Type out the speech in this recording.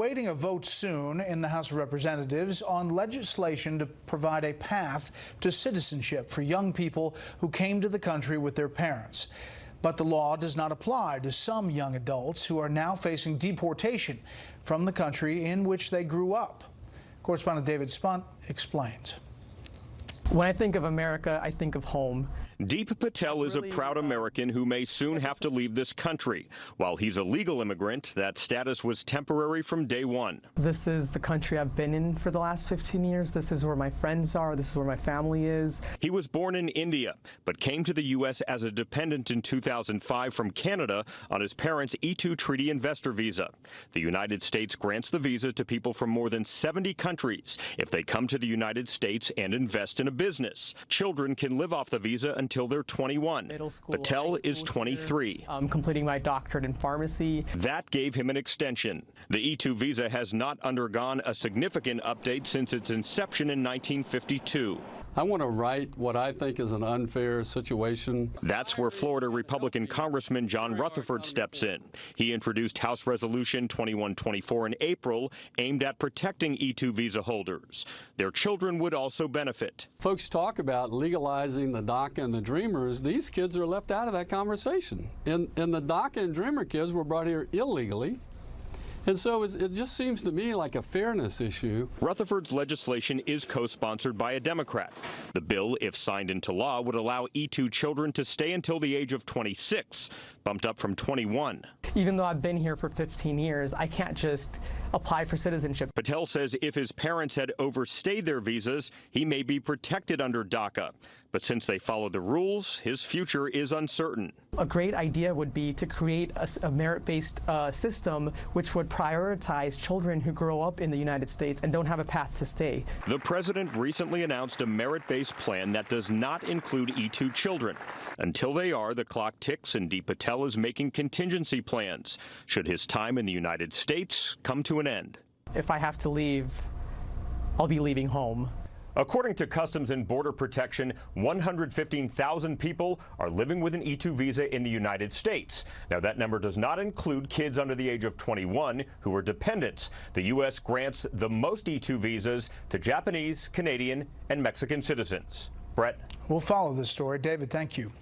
Waiting a vote soon in the House of Representatives on legislation to provide a path to citizenship for young people who came to the country with their parents. But the law does not apply to some young adults who are now facing deportation from the country in which they grew up. Correspondent David Spunt explains. When I think of America, I think of home. Deep Patel is a proud American who may soon have to leave this country. While he's a legal immigrant, that status was temporary from day one. This is the country I've been in for the last 15 years. This is where my friends are. This is where my family is. He was born in India, but came to the U.S. as a dependent in 2005 from Canada on his parents' E-2 Treaty Investor Visa. The United States grants the visa to people from more than 70 countries if they come to the United States and invest in a business. Children can live off the visa until they're 21. Middle school, Patel is 23. I'm completing my doctorate in pharmacy. That gave him an extension. The E-2 visa has not undergone a significant update since its inception in 1952. I want to right what I think is an unfair situation. That's where Florida Republican Congressman John Rutherford steps in. He introduced House Resolution 2124 in April, aimed at protecting E-2 visa holders. Their children would also benefit. Folks talk about legalizing the DACA and the Dreamers. These kids are left out of that conversation. And the DACA and Dreamer kids were brought here illegally. And so it just seems to me like a fairness issue. Rutherford's legislation is co-sponsored by a Democrat. The bill, if signed into law, would allow E-2 children to stay until the age of 26, bumped up from 21. Even though I've been here for 15 years, I can't just apply for citizenship. Patel says if his parents had overstayed their visas, he may be protected under DACA. But since they followed the rules, his future is uncertain. A great idea would be to create a merit-based system which would prioritize children who grow up in the United States and don't have a path to stay. The president recently announced a merit-based plan that does not include E-2 children. Until they are, the clock ticks and Deep Patel is making contingency plans should his time in the United States come to an end. If I have to leave, I'll be leaving home. According to Customs and Border Protection, 115,000 people are living with an E-2 visa in the United States. Now, that number does not include kids under the age of 21 who are dependents. The U.S. grants the most E-2 visas to Japanese, Canadian, and Mexican citizens. Brett? We'll follow this story. David, thank you.